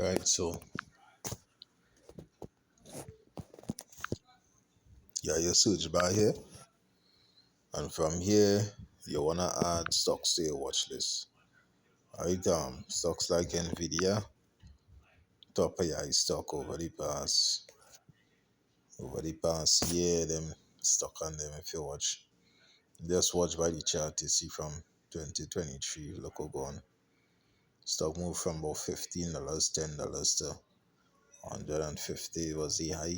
Right, so your search bar here, and from here you wanna add stocks to your watch list. Right, stocks like Nvidia, top of your stock over the past year, them stock on them if you watch. Just watch by the chart you see from 2023, look how gone. Stock moved from about $15, $10 to 150 was the high,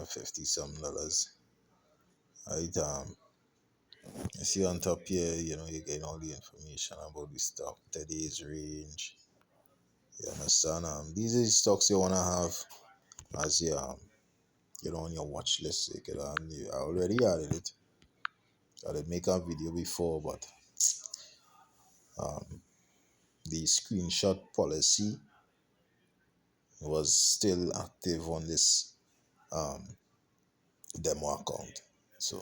50 some dollars. Right, you see on top here, you get all the information about the stock, today's range. You understand? These are the stocks you wanna have as your on your watch list. I already added it. I did make a video before, but the screenshot policy was still active on this um demo account. So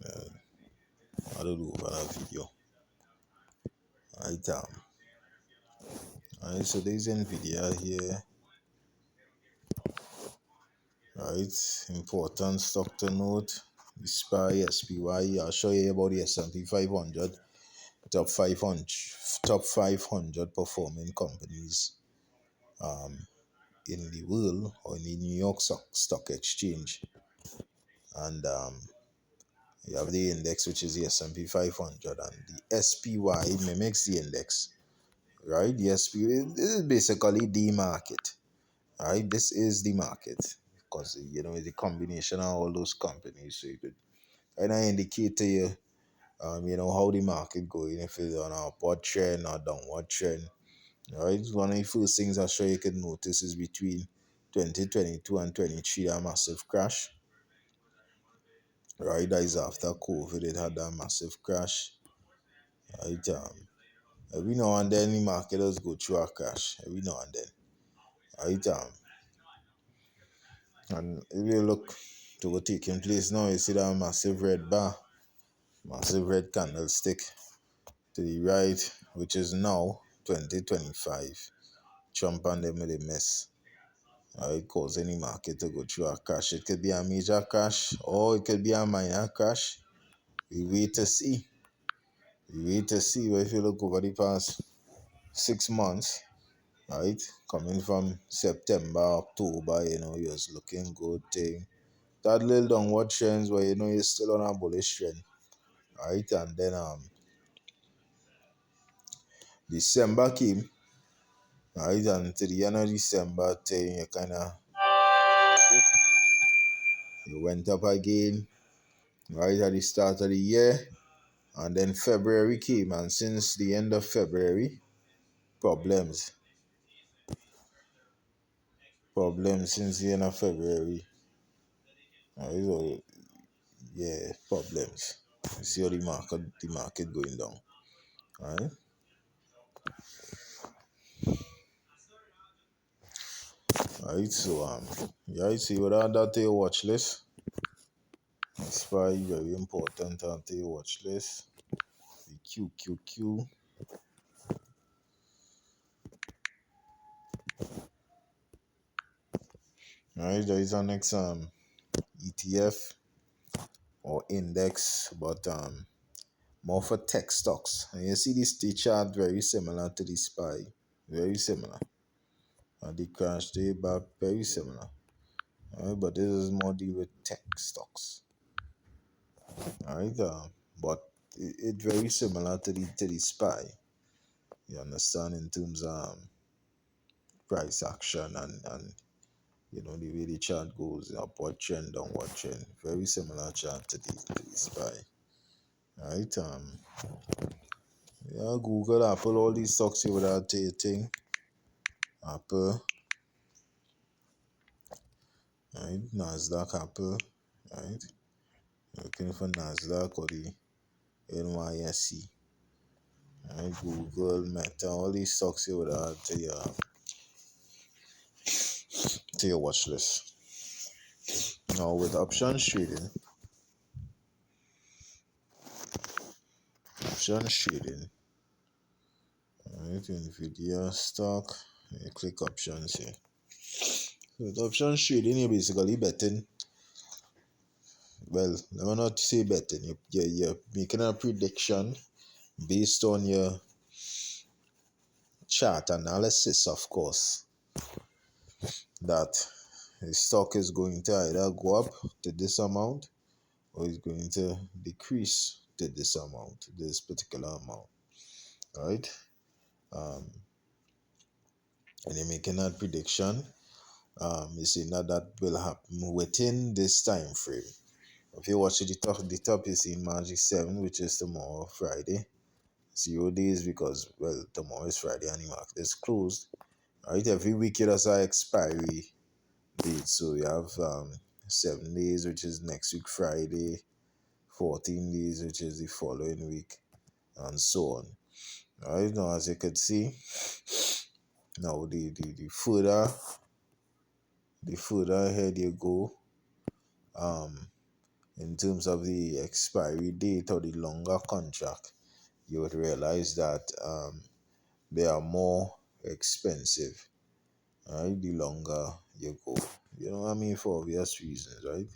I don't do over that video. Right, alright, so there's Nvidia here. Right, important stock to note. The SPY. I'll show you about the S&P 500, top 500 performing companies in the world or in the New York Stock Exchange. And you have the index, which is the S&P 500, and the SPY mimics the index. Right, the SPY, this is basically the market. Right, this is the market because it's a combination of all those companies, so you could kind of indicate to you how the market going, if it's on a upward trend or downward trend. Right, one of the first things I'm sure you can notice is between 2022 and 23 a massive crash. Right, that is after COVID, it had that massive crash. Right, every now and then the market does go through a crash. Every now and then. Right, and if you look to what taking place now, you see that massive red bar, massive red candlestick to the right, which is now 2025. Trump and them with a mess. It causing the market to go through a crash. It could be a major crash or it could be a minor crash. We wait to see. But if you look over the past 6 months, right, coming from September, October, it was looking good thing. That little downward trends where you're still on a bullish trend. Right, and then December came, right, and to the end of December thing, you went up again, right, at the start of the year, and then February came, and since the end of February, problems since the end of February, right, so, yeah, problems. You see how the market going down, right? Right, so yeah, see what I that to your watch list. That's why very important to your watch list. The QQQ. Right, there is an next ETF or index, but more for tech stocks. And you see this chart very similar to the SPY, very similar. And the crash day back very similar. But this is more deal with tech stocks. Alright, but it's very similar to the SPY. You understand, in terms of price action and the way the chart goes, upward trend, downward trend. Very similar chart to the SPY. Right, yeah, Google, Apple, all these stocks you would have to your thing. Apple, right, Nasdaq, Apple, right. Looking for Nasdaq or the NYSE. Right, Google, Meta, all these stocks you would have to your watch list. Now with options trading, right, Nvidia stock. You click options here. So with options trading, you're basically betting. Well, let me not say betting. You're making a prediction based on your chart analysis, of course, that the stock is going to either go up to this amount or is going to decrease to this amount, this particular amount, right? Um, and you're making that prediction. You're saying that that will happen within this time frame. If you watch the top you see March 7, which is tomorrow, Friday. 0 days because, well, tomorrow is Friday and the market is closed. Right, every week it has an expiry date. So you have 7 days, which is next week Friday, 14 days, which is the following week, and so on. Right now, as you can see, now the further ahead you go, um, in terms of the expiry date or the longer contract, you would realize that they are more expensive. Right, the longer you go, you know what I mean, for obvious reasons, right?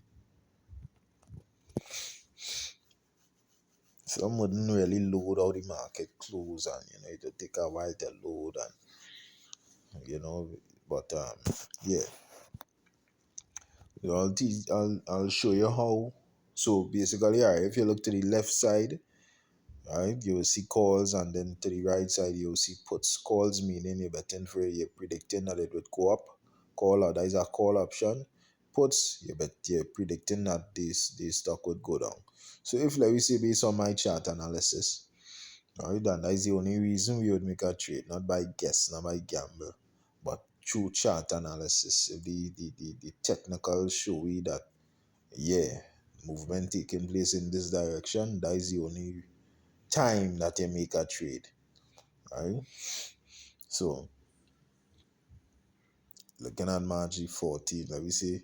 Some wouldn't really load out the market close, and it'll take a while to load, and but yeah, I'll show you how. So basically, alright, if you look to the left side, right, you will see calls, and then to the right side you will see puts. Calls meaning you're predicting that it would go up. That is a call option. Puts, you're predicting that this stock would go down. So if, let me say, based on my chart analysis, alright, and that is the only reason we would make a trade, not by guess, not by gamble, but through chart analysis. If the technical show we that, yeah, movement taking place in this direction, that is the only time that you make a trade. Right? So looking at March 14, let me say,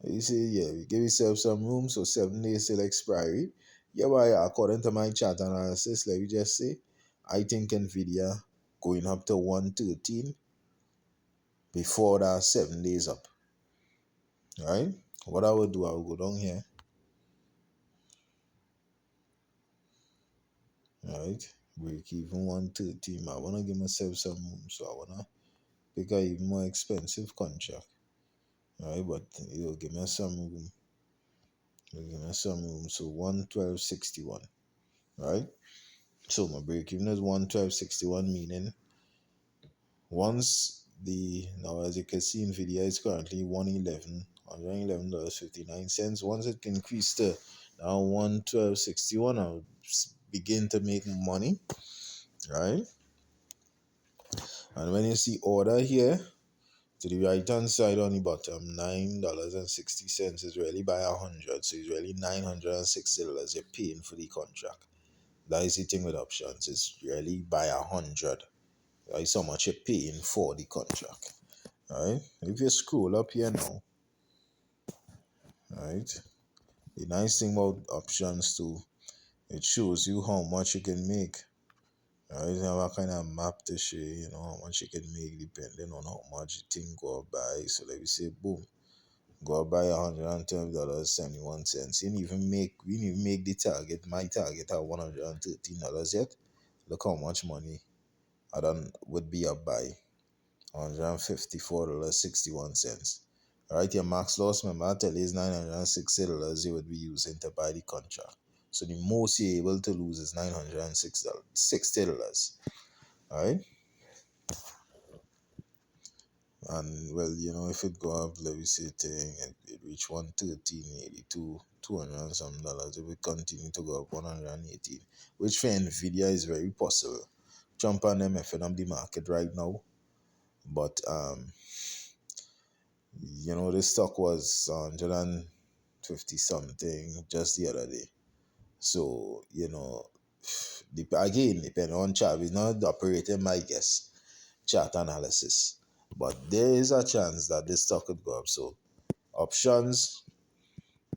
yeah, we give yourself some room, so 7 days till expiry. Yeah, but according to my chart analysis, let me just say, I think Nvidia going up to 113 before that 7 days up. Right? What I would do, I will go down here. Right? Break even 113. I wanna give myself some room, so I wanna pick a even more expensive contract. Right? But it'll give me some room. It'll give me some room. So 112.61. Right? So my break even is 112.61, meaning once the now, as you can see, Nvidia is currently $111.59. Once it increased to now 112.61, I'll begin to make money, right? And when you see order here to the right hand side on the bottom, $9.60 is really by 100, so it's really $960 you're paying for the contract. That is the thing with options, it's really by 100. That is how much you're paying for the contract. Alright, if you scroll up here now, right, the nice thing about options too, it shows you how much you can make. Right, you have a kind of map to show you, how much you can make depending on how much you think go up by. So let me say, boom, go up by $112.71. We didn't even make the target, my target at $113 yet. Look how much money I done would be up by. $154.61. Alright, your max loss, remember I tell you, is $960 you would be using to buy the contract. So the most you're able to lose is $960. Alright? And well, if it go up, let me say it reach 113.82, 200 and some dollars, it will continue to go up 118, which for Nvidia is very possible. Jump on them if you're on the market right now. But this stock was 150 something just the other day. So, again, depending on chart, it's not operating my guess, chart analysis. But there is a chance that this stock could go up. So, options,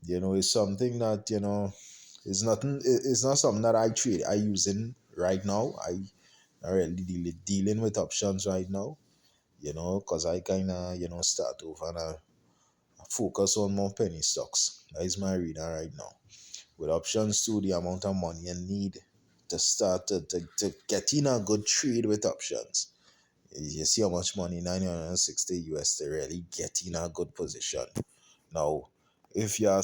is something that, it's not something that I use in right now. I really dealing with options right now. because I kind of, start over and I focus on more penny stocks. That is my reader right now. With options too, the amount of money you need to start to get in a good trade with options. You see how much money, 960 US, to really get in a good position. Now, if you're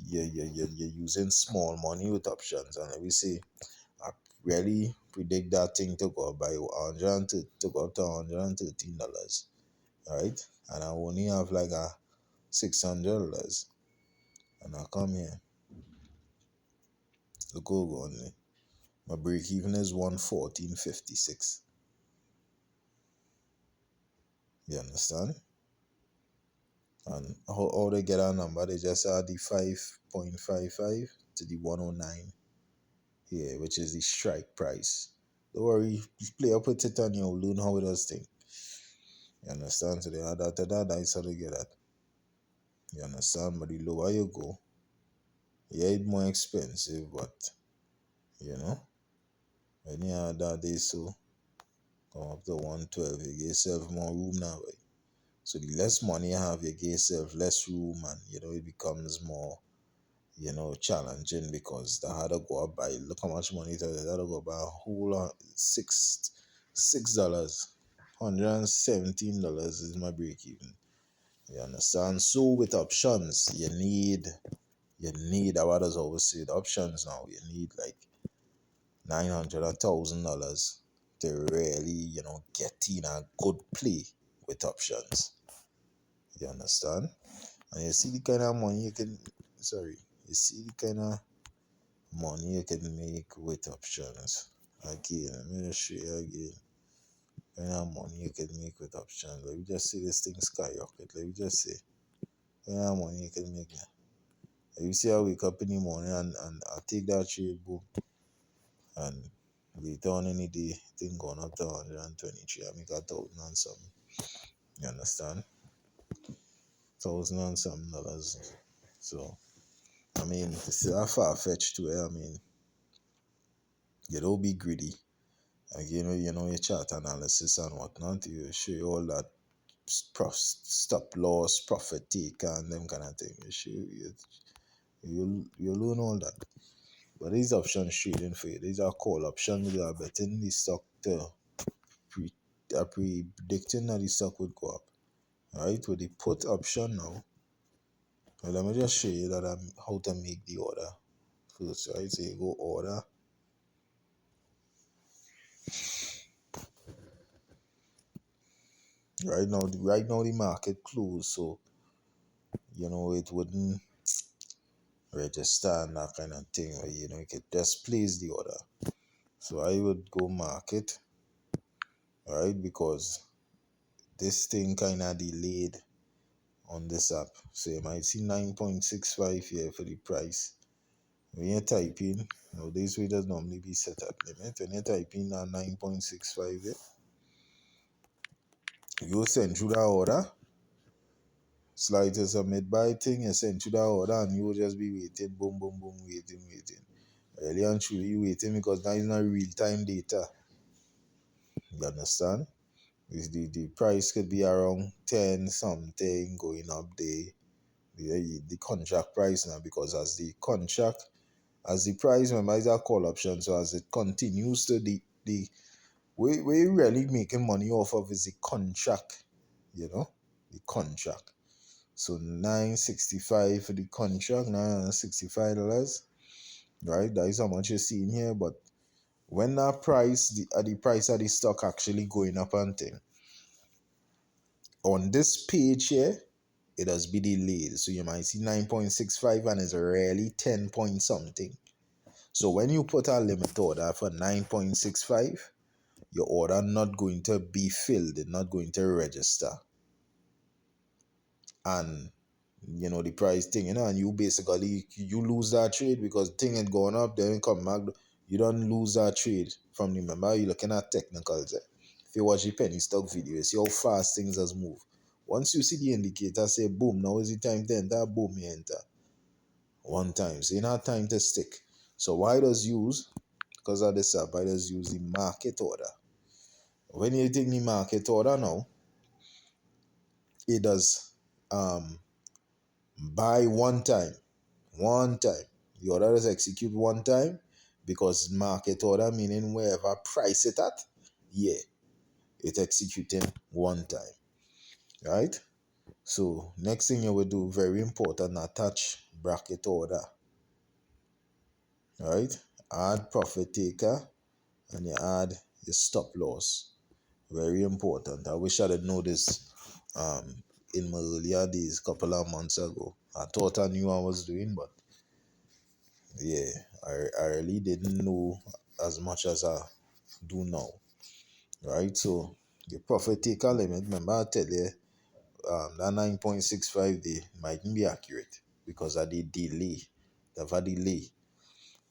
using small money with options, and let me say, I really predict that thing to go up by 100 to go up to $113, right? And I only have like a $600, and I come here, look over only. My break even is 114.56. You understand? And how they get a number, they just add the 5.55 to the 109 here, which is the strike price. Don't worry, just play up with it and you'll learn how it does thing. You understand? So they add that to that, that's how they get that. You understand? But the lower you go, yeah, it's more expensive, but when you add that, they so come up to 112, you get yourself more room now. Right? So the less money you have, you get yourself less room, and it becomes more challenging, because the harder go up by, look how much money it is, that go by a whole lot, $6, $117 is my break even. You understand? So with options, you need what does always say the options now, you need like $900,000 to really, get in a good play with options. You understand? And you see the kind of money you can you see the kind of money you can make with options. Again, let me just show you again. Kind of money you can make with options. Let me just see this thing skyrocket. Let me just say, kind of money you can make now. You see I wake up in the morning and I take that trade, boom, and later on in the day, thing gone up to 123. I make 1,000 and something. You understand? 1,000 and something dollars. So, I mean, it's still far fetched to it. I mean, you don't be greedy. Again, your chart analysis and whatnot, you show you all that stop loss, profit taker, and them kind of thing. You show you learn all that. But these options trading for you, these are call options. You are betting the stock to predicting that the stock would go up. Alright, with the put option now, well, let me just show you that how to make the order first. Right, so you go order. Right now the market closed, so it wouldn't register and that kind of thing where you could just place the order. So I would go market, alright, because this thing kind of delayed on this app. So you might see 9.65 here for the price. When you type in, this way does normally be set at limit. When you type in a 9.65 here, you send through the order. Slide to submit by thing, you send through the order, and you will just be waiting, boom, boom, boom, waiting. Really and truly you waiting, because that is not real time data. You understand? The price could be around 10 something going up the contract price now, because as the price, remember, is a call option, so as it continues to the way you really making money off of is the contract, the contract. So 965 for the contract, $965, right? That is how much you're seeing here. But when that price, the price of the stock actually going up and thing, on this page here, it has been delayed. So you might see 9.65 and it's really 10 point something. So when you put a limit order for 9.65, your order not going to be filled, it's not going to register. And the price thing, and you basically you lose that trade, because thing had gone up, then it come back. You don't lose that trade from the, remember, you're looking at technicals. If you watch the penny stock video, you see how fast things has moved. Once you see the indicator say boom, now is the time to enter, boom, you enter. One time. So you don't have time to stick. So why does use, because of this app, I just use the market order. When you take the market order now, it does um buy one time. The order is execute one time because market order meaning wherever price it at, yeah, it executing one time, right? So next thing you will do, very important, attach bracket order, right? Add profit taker and you add your stop loss. Very important. I wish I'd have known this in my earlier days, couple of months ago. I thought I knew I was doing, but yeah, I really didn't know as much as I do now. Right? So the profit taker limit, remember I tell you that 9.65 day mightn't be accurate because of the delay. They have a delay.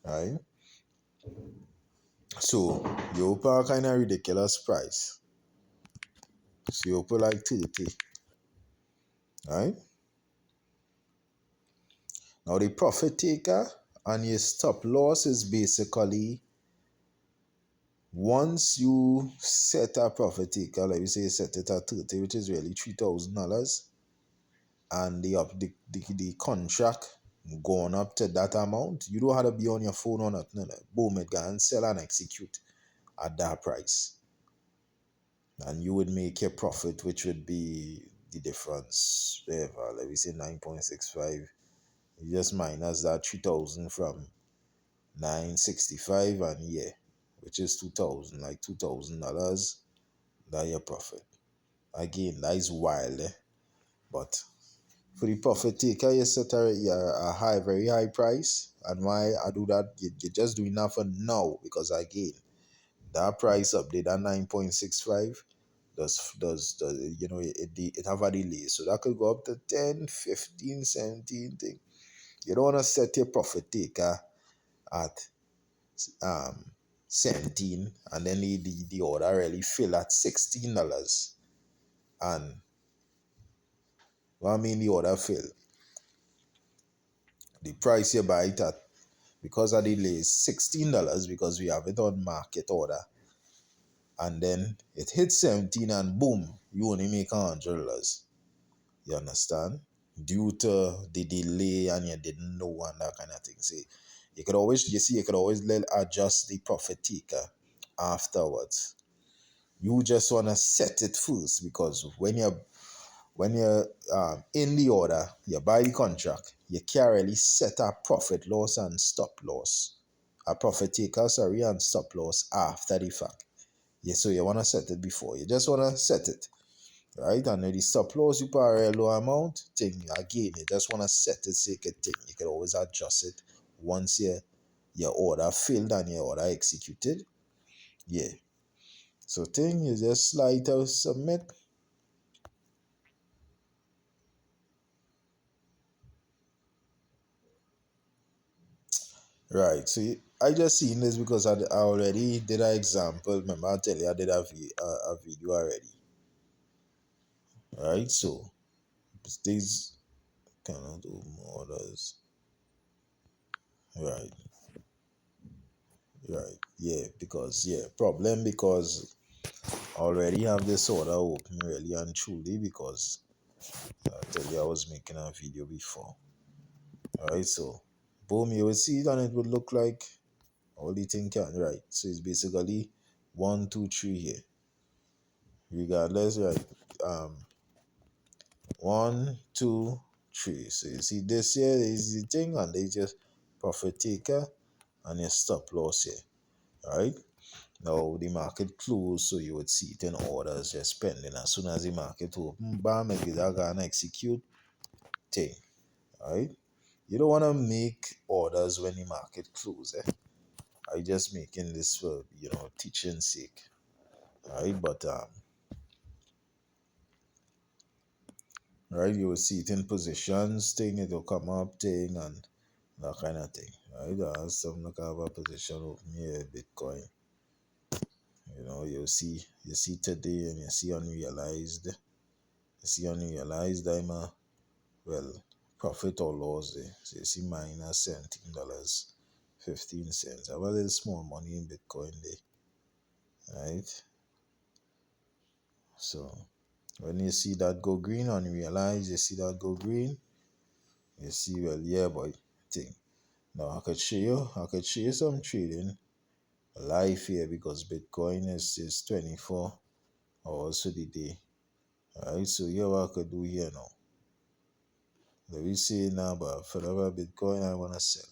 Right? So you open a kind of ridiculous price. So you open like 30. Right? Now the profit taker and your stop loss is basically once you set a profit taker, like we say set it at 30, which is really $3,000, and the contract going up to that amount, you don't have to be on your phone or nothing. Boom, it can sell and execute at that price. And you would make your profit, which would be the difference, whatever, like we say 9.65. You just minus that 3,000 from 965 and yeah, which is 2,000, like $2,000, that your profit. Again, that is wild, but for the profit taker, you set a high, very high price. And why I do that, you're just doing that for now because again, that price update at 9.65 does it have a delay. So that could go up to 10, 15, 17 thing. You don't want to set your profit taker at um 17 and then the order really fill at $16 and what I mean the order fill the price you buy it at because of the delay is $16 because we have it on market order and then it hits 17 and boom you only make $100. You understand, due to the delay and you didn't know and that kind of thing. See, you could always let adjust the profit taker afterwards. You just want to set it first because when you're in the order, you buy the contract, you can't really set a profit loss and stop loss. A profit taker, sorry, and stop loss after the fact. Yeah, so you want to set it before. You just want to set it, right? And then the stop loss, you put a real low amount, thing, again, you just want to set it so you can think. You can always adjust it once your order filled and your order executed. Yeah. So thing, you just slide to submit. Right. So I just seen this because I already did an example. Remember, I tell you I did a video already. Right. So these cannot do orders. Right. Right. Yeah. Because problem because I already have this order open really and truly because I tell you I was making a video before. Alright. So boom, you will see it and it would look like all the thing can. Right. So it's basically 1, 2, 3 here. Regardless, right? 1, 2, 3. So you see this here is the thing, and they just profit taker and your stop loss here. Right? Now the market closed, so you would see it in orders just pending. As soon as the market open, bam, it is gonna execute thing. Right? You don't wanna make orders when the market closes. I just making this for teaching sake. Right? But right, you will see it in positions thing, it will come up thing and that kind of thing. Right? Some look have a position open here, Bitcoin. You see today and you see unrealized. You see unrealized I'm profit or loss there. So you see minus $17.15. I have a little small money in Bitcoin there. Right? So When you see that go green, unrealized, you see that go green, you see, well, yeah, boy, thing. Now I could show you some trading live here because Bitcoin is 24 hours to the day. Alright, so here what I could do here now. Let me see now, but for the Bitcoin I wanna sell.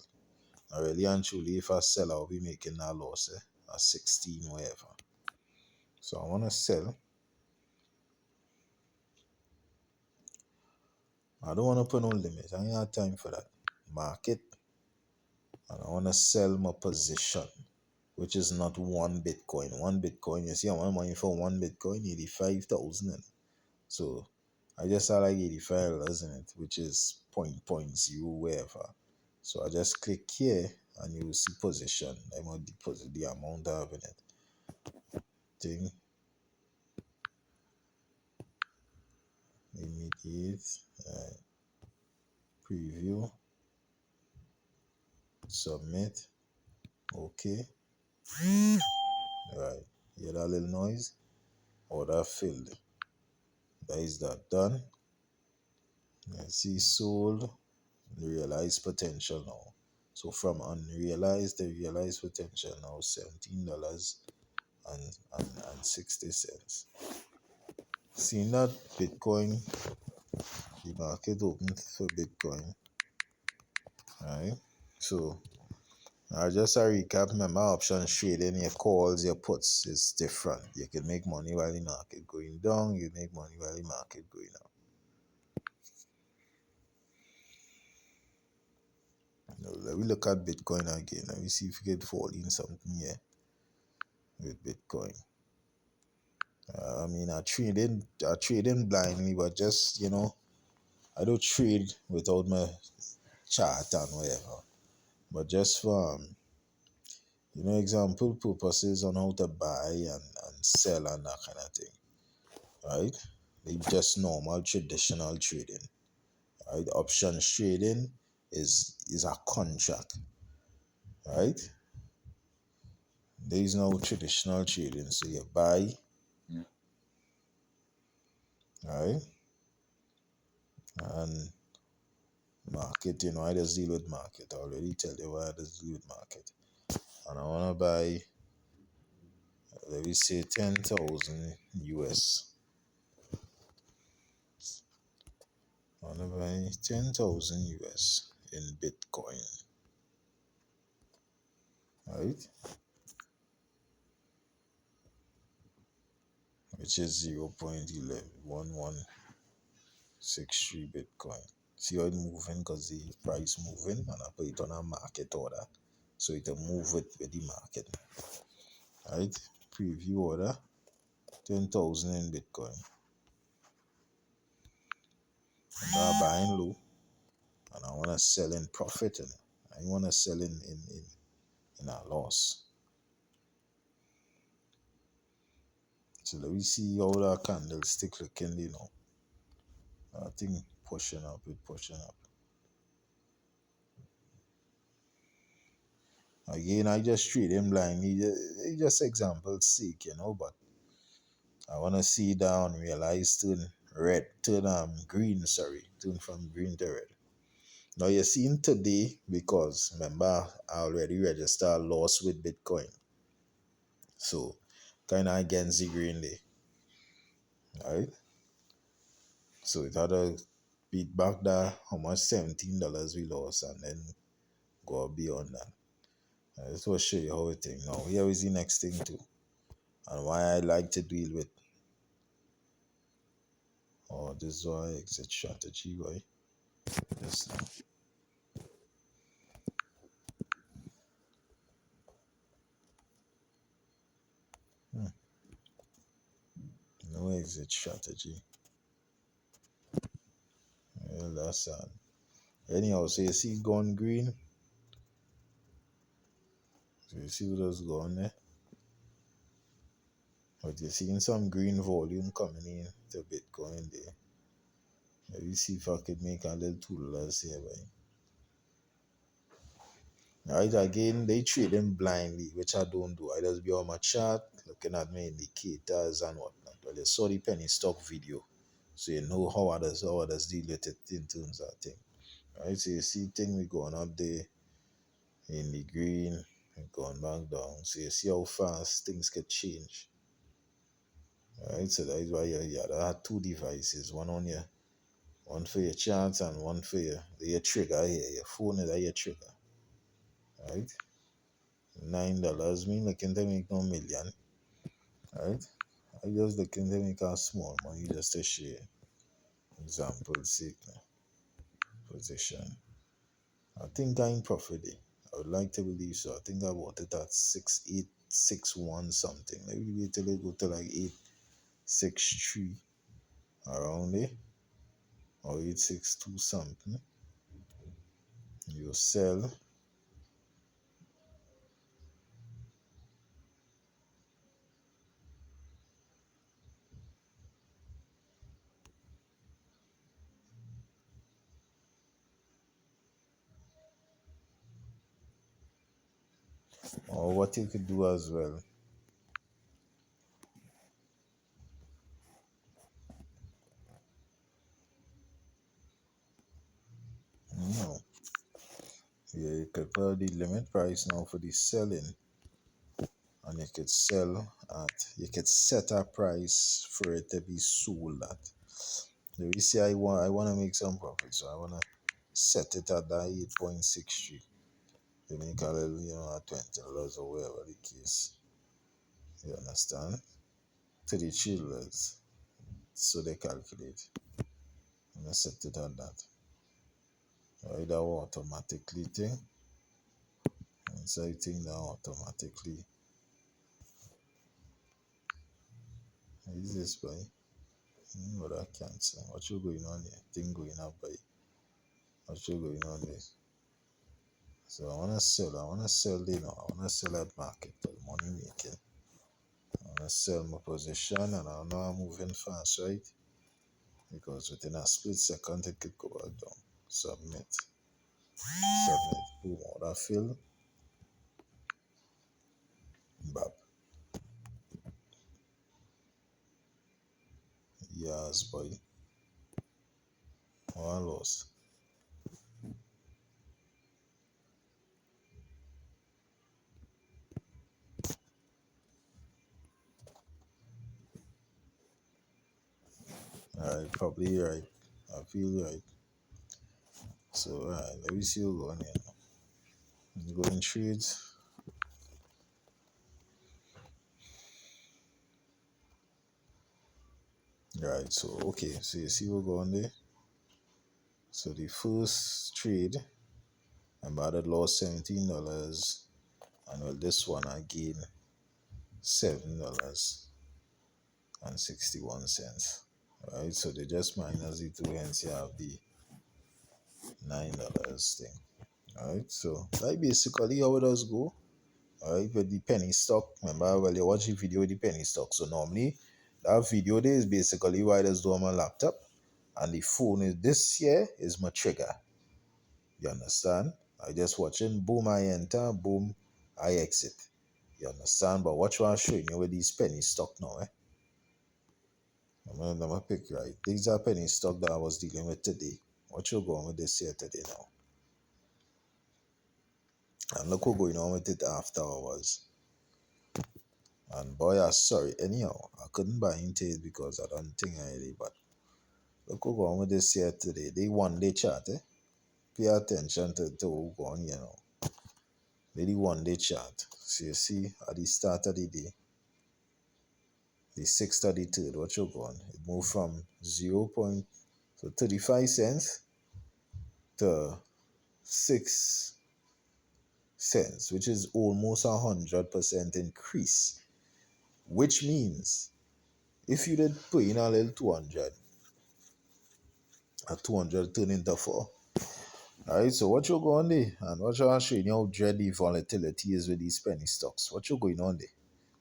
I really and truly, if I sell, I'll be making a loss, at 16, whatever. So I wanna sell. I don't wanna put no limit. I ain't got time for that. Market, and I wanna sell my position, which is not one Bitcoin. One Bitcoin, you see, I want money for one Bitcoin, 85,000. So I just had like $85 in it, which is point zero wherever. So I just click here and you will see position. I'm gonna deposit the amount I have in it. Thing immediate preview, submit, okay. Right. Hear that little noise? Order filled. That is that done. Let's see sold. Realized potential now. So from unrealized to realized potential now $17 and 60 cents. Seeing that Bitcoin, the market open for Bitcoin. Alright. So just a recap, remember options trading, your calls, your puts is different. You can make money while the market going down, you make money while the market going up. Now, let me look at Bitcoin again. Let me see if we can fall in something here with Bitcoin. I mean, I trading blindly, but just, I don't trade without my chart and whatever. But just for, example purposes on how to buy and sell and that kind of thing, right? It's just normal traditional trading, right? Options trading is a contract, right? There is no traditional trading, so you buy, right? And market, I just deal with market. I already tell you why I just deal with market. And I wanna buy, let me say 10,000 US. I wanna buy 10,000 US in Bitcoin, right? Which is 0.111163 Bitcoin. See how it moving because the price moving, and I put it on a market order. So it will move with the market. Right? Preview order 10,000 in Bitcoin. And I'm buying low and I wanna sell in profit, and I wanna sell in a loss. So let me see how that candlestick looking, I think pushing up, it pushing up. Again, I just treat him blindly, just example's sake, but I wanna see down, realize turn green, turn from green to red. Now you're seeing today because remember I already registered loss with Bitcoin. So kinda against the green day. Alright? So it had to beat back that how much $17 we lost and then go beyond that. I just want to show you how it thing. Now here is the next thing too. And why I like to deal with this is why exit strategy, why this now. No exit strategy. Well, that's sad. Anyhow, so you see gone green. So you see what has gone there. But you're seeing some green volume coming in to Bitcoin there. Let me see if I could make a little $2 here, boy. Right, again, they trade them blindly, which I don't do. I just be on my chart, looking at my indicators and whatnot. Well, you saw the penny stock video. So you know how others deal with it in terms of thing. Right? So you see thing we going up there in the green and going back down. So you see how fast things can change. Right? So that is why you have two devices, one on your one for your charts and one for your trigger here. Your phone is your trigger. Right? $9 mean looking to make no million. Right? I just looking to make a small money just to share. Example sake position. I think I'm in profit there. I would like to believe so. I think I bought it at 6861 something. Maybe wait till it go to like 863 around there or 862 something. You sell or what you could do as well. No. Yeah, you could put the limit price now for the selling and you could set a price for it to be sold at. So you see I want to make some profit, so I want to set it at that 8.63 to make a little, $20 or whatever the case. You understand? To the chillers. So they calculate. And I set it at that. Either automatically thing. And so I think that automatically. Is this by? What I cancel. What you going on here? Thing going up by. What you going on there? So I wanna sell I wanna sell at market for money making. I wanna sell my position and I know I'm moving fast, right? Because within a split second it could go back down. Submit. Submit. Boom. Order fill. Bap. Yes, boy. One loss. Alright, probably right. I feel right. So alright, let me see what's going on here. Let's go in trades. Right, so okay, so you see what going there? So the first trade I bought it lost $17. And well this one I gained $7.61. Right, so they just minus the two, hence you have the $9 thing. Alright, so that basically how it does go. Alright, with the penny stock. Remember, well, you watch the video with the penny stock. So normally that video there is basically what I just do on my laptop. And the phone is this here is my trigger. You understand? I just watching, boom, I enter, boom, I exit. You understand? But watch what I'm showing you with these penny stock now, eh? I'm gonna pick right. These are penny stock that I was dealing with today. What you going with this here today now? And look what going on with it after hours. And boy, I'm sorry. Anyhow, I couldn't buy into it because I don't think I did. But look what going with this here today. They one day chart, eh? Pay attention to who going, you know. They the one day chart. So you see at the start of the day, the 6:33, what you going? It moved from 35 cents to 6 cents, which is almost 100% increase. Which means if you did put in a little 200, a 200 turn into 4. Alright, so what you going there? And what you're showing you how dready volatility is with these penny stocks. What you going on there?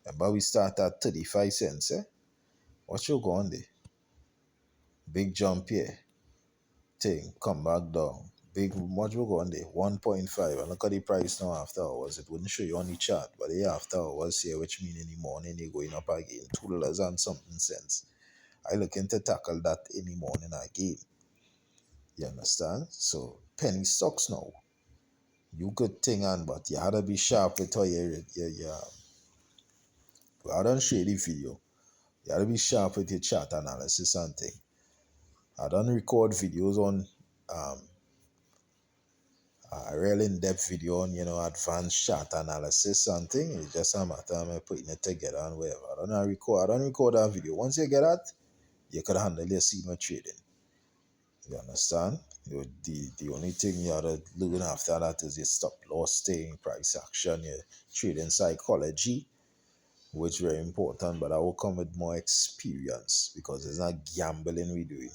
Remember we start at 35 cents, eh? What you going there? Big jump here. Thing, come back down. Big, what you going there? 1.5. And look at the price now after hours. It wouldn't show you on the chart, but the after hours here, which mean in the morning, they're going up again. $2 and something cents. I looking to tackle that any morning again. You understand? So penny stocks now. You could think on, but you had to be sharp with how I don't share the video. You gotta be sharp with your chart analysis and thing. I don't record videos on um a real in-depth video on advanced chart analysis and thing. It's just a matter of me putting it together and whatever. I don't record that video. Once you get that, you could handle your senior trading. You understand? The only thing you have to learn after that is your stop loss, staying price action, your trading psychology, which is very important, but I will come with more experience because it's not gambling we doing.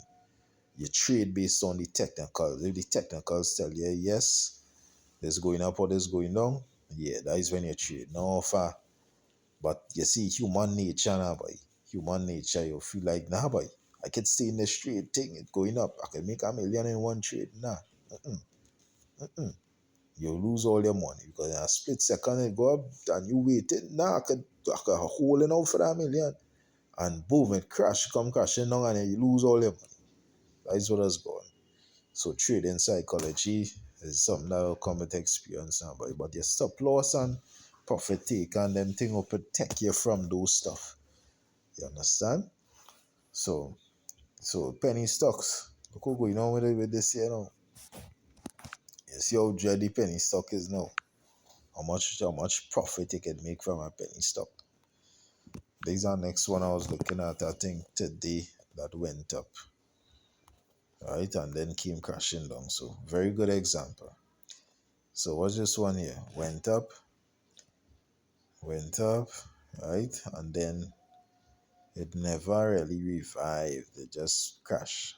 You trade based on the technicals. If the technicals tell you yes, this going up or this going down, yeah, that is when you trade. No far. But you see, human nature now, boy. Human nature, you feel like, nah, boy, I can stay in the straight thing, it going up. I can make a million in one trade. Nah. Mm-mm. Mm-mm. You lose all your money because in a split second it go up and you waiting. Nah, I could hold it out for that million. And boom, it come crashing down and you lose all your money. That is what has gone. So trading psychology is something that will come with experience now, but your stop loss and profit take and them thing will protect you from those stuff. You understand? So penny stocks. Look what's going on with this here now. You see how dready penny stock is now. How much profit you can make from a penny stock. These are next one I was looking at, I think today, that went up. Right, and then came crashing down. So very good example. So what's this one here? Went up, right? And then it never really revived. It just crashed.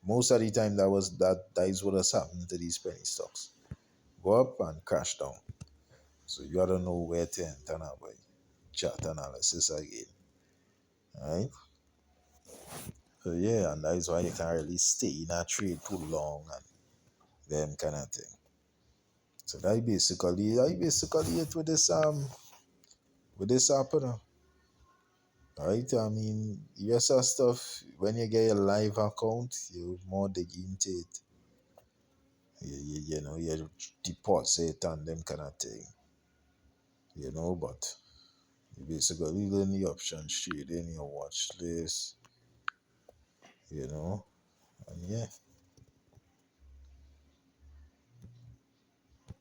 Most of the time that is what has happened to these penny stocks. Go up and crash down. So you gotta know where to enter now by chart analysis again. Right? So yeah, and that is why you can't really stay in a trade too long and them kind of thing. So that basically it with this app, right? I mean, USR stuff, when you get a live account, you more dig into it. You deposit and them kind of thing, but you basically learn the options trading, your watch list, and yeah.